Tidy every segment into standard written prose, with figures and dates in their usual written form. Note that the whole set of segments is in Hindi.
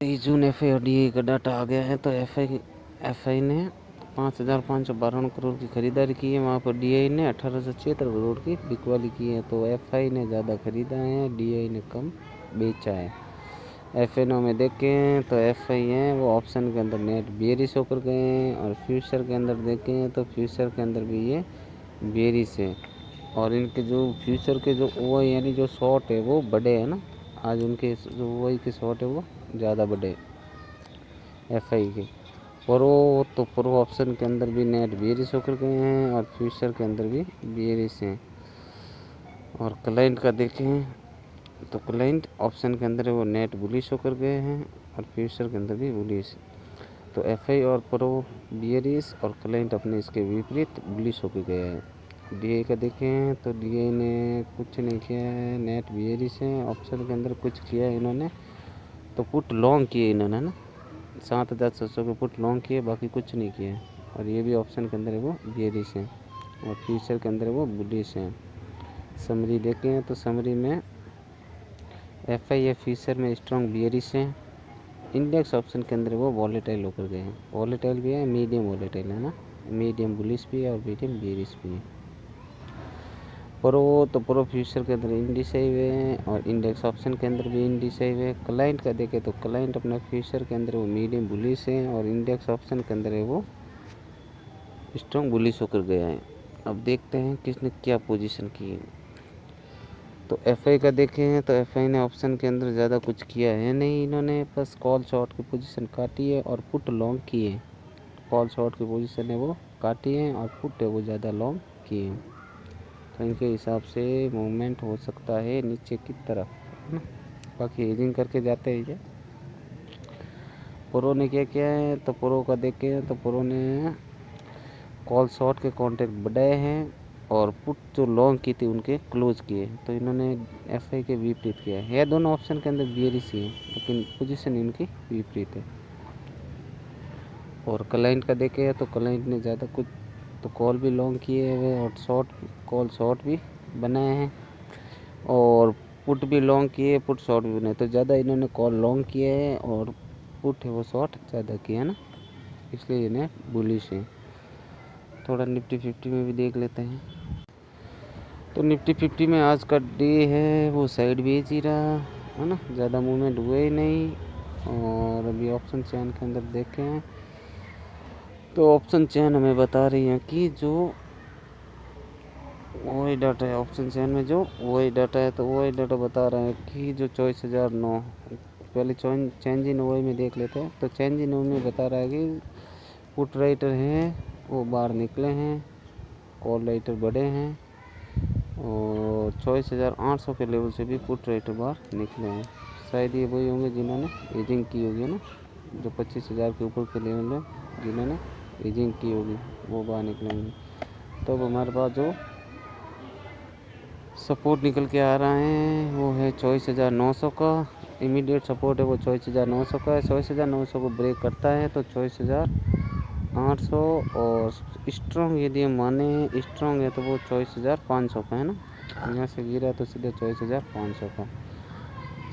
23 जून एफ आई और डी का डाटा आ गया है। तो एफ आई ने 5,552 करोड़ की खरीदारी की है, वहाँ पर डी आई ने 1,876 करोड़ की बिकवाली की है। तो एफ आई ने ज़्यादा खरीदा है, डी आई ने कम बेचा है। एफ एन ओ में देखें तो एफ आई हैं वो ऑप्शन के अंदर नेट बेरिश होकर गए हैं, और फ्यूचर के अंदर देखें तो फ्यूचर के अंदर भी ये बेरिश है। और इनके जो फ्यूचर के जो ओ यानी जो शॉर्ट है वो बड़े हैं ना, आज उनके जो ओ के शॉर्ट है वो ज़्यादा बड़े एफ आई के। प्रो ऑप्शन के अंदर भी नेट बेरिश होकर गए हैं, और फ्यूचर के अंदर भी बेरिश हैं। और क्लाइंट का देखें तो क्लाइंट ऑप्शन के अंदर वो नेट बुलिश होकर गए हैं, और फ्यूचर के अंदर भी बुलिश। तो एफ आई और प्रो बियरिश, और क्लाइंट अपने इसके विपरीत बुलिश होकर गया है। डी आई का देखें तो डी आई ने कुछ नहीं किया है, नेट बियरिश है, ऑप्शन के अंदर कुछ किया है इन्होंने, तो पुट लॉन्ग किए इन्होंने ना 7,700 के पुट लॉन्ग किए, बाकी कुछ नहीं किया। और ये भी ऑप्शन के अंदर है वो बियरिश है, और फ्यूचर के अंदर वो बुलिश है। समरी देखें तो समरी में एफ आई या फ्यूचर में स्ट्रॉन्ग बियरिश है। इंडेक्स ऑप्शन के अंदर वो वॉलेटाइल होकर गए हैं, वॉलेटाइल भी है, मीडियम वॉलेटाइल है ना, मीडियम बुलिश भी है और मीडियम बियरिश भी है। प्रो फ्यूचर के अंदर इंडिसाइव है, और इंडेक्स ऑप्शन के अंदर भी इंडिसाइव है। क्लाइंट का देखें तो क्लाइंट अपना फ्यूचर के अंदर वो मीडियम बुलिश है, और इंडेक्स ऑप्शन के अंदर है वो स्ट्रॉन्ग बुलिश होकर गया है। अब देखते हैं किसने क्या पोजीशन की है। तो एफ आई का देखें तो एफ आई ने ऑप्शन के अंदर ज़्यादा कुछ किया है नहीं, इन्होंने बस कॉल शॉर्ट की पोजीशन काटी है और पुट लॉन्ग की है। कॉल शॉर्ट की पोजीशन है वो काटी है, और पुट है वो ज़्यादा लॉन्ग किए हैं। तो इनके हिसाब से मूवमेंट हो सकता है नीचे की तरफ, है ना। बाकी हेजिंग करके जाते हैं ये। प्रो ने क्या किया है तो प्रो का देखें तो प्रो ने कॉल शॉर्ट के कॉन्ट्रैक्ट बढ़ाए हैं, और पुट जो लॉन्ग की थी उनके क्लोज किए। तो इन्होंने एफ आई के विपरीत किया है। यह दोनों ऑप्शन के अंदर बियरिश ही है, लेकिन पोजीशन इनकी विपरीत है। और क्लाइंट का देखें तो क्लाइंट ने ज़्यादा कुछ तो कॉल भी लॉन्ग किए हुए, और कॉल शॉर्ट भी बनाए हैं, और पुट भी लॉन्ग किए, पुट शॉर्ट भी बनाए। तो ज़्यादा इन्होंने कॉल लॉन्ग किए हैं, और पुट है वो शॉर्ट ज़्यादा किया है ना, इसलिए इन्हें बुलिश है। थोड़ा निफ्टी 50 में भी देख लेते हैं। तो निफ्टी 50 में आज का डे है वो साइड वेज ही रहा है ना, ज़्यादा मूवमेंट हुए ही नहीं। और अभी ऑप्शन चैन के अंदर देखें तो ऑप्शन चैन हमें बता रही है कि जो वही डाटा है, ऑप्शन चैन में जो वही डाटा है, तो वही डाटा बता रहा है कि जो 24,009 पहले चेंज इन ओए में देख लेते हैं। तो चेंज इन ओए में बता रहा है कि पुट राइटर हैं वो बाहर निकले हैं, कॉल राइटर बढ़े हैं, और 24,800 के लेवल से भी पुट राइटर बाहर निकले हैं। शायद ये वही होंगे जिन्होंने एजिंग की होगी ना, जो 25,000 के ऊपर के लेवल में जिन्होंने एजिंग की होगी वो बाहर निकलेंगे। तो अब हमारे पास जो सपोर्ट निकल के आ रहा है वो है 24,900 का। इमीडिएट सपोर्ट है वो 24,900 का है। 24,900 को ब्रेक करता है तो 24,800, और स्ट्रॉन्ग यदि हम माने स्ट्रॉन्ग है तो वो 24,500 का है ना। यहाँ से गिरा तो सीधे 24,500 का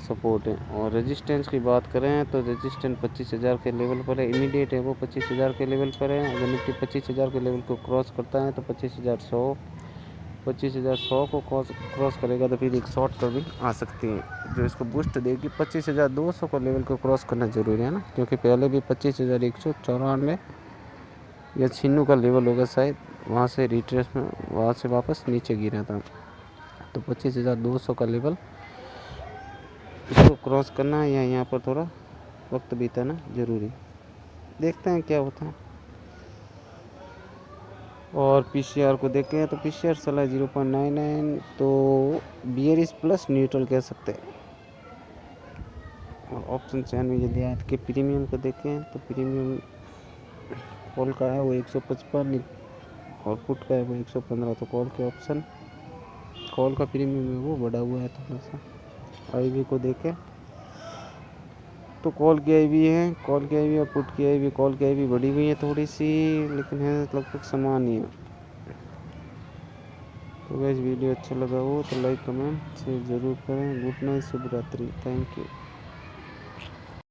सपोर्ट है। और रेजिस्टेंस की बात करें तो रेजिस्टेंस 25,000 के लेवल पर है, इमीडिएट है वो 25,000 के लेवल पर है। अगर निफ्टी 25,000 के लेवल को क्रॉस करता है तो 25,100 को क्रॉस करेगा तो फिर एक शॉर्ट पर भी आ सकती है जो इसको बूस्ट देगी। 25,200 का लेवल को क्रॉस करना ज़रूरी है ना, क्योंकि पहले भी 25,194 या 96 का लेवल होगा शायद, वहाँ से रिट्रेस में वहाँ से वापस नीचे गिरा था। तो 25,200 का लेवल इसको क्रॉस करना या यहाँ पर थोड़ा वक्त बिताना ज़रूरी। देखते हैं क्या होता है। और पीसीआर को देखें तो पीसीआर चला 0.99, तो बियरिश प्लस न्यूट्रल कह सकते हैं। और ऑप्शन चैन में यदि आज के प्रीमियम को देखें तो प्रीमियम कॉल का है वो 155, और पुट का है वो 115। तो कॉल का प्रीमियम है वो बढ़ा हुआ है थोड़ा सा। आईवी को देखें तो कॉल की आईवी है, कॉल की आईवी और पुट की आईवी। कॉल की आईवी बढ़ी हुई है थोड़ी सी, लेकिन है लगभग समान ही है। तो गाइस वीडियो अच्छा लगा हो तो लाइक कमेंट शेयर ज़रूर करें। गुड नाइट, शुभ रात्रि, थैंक यू।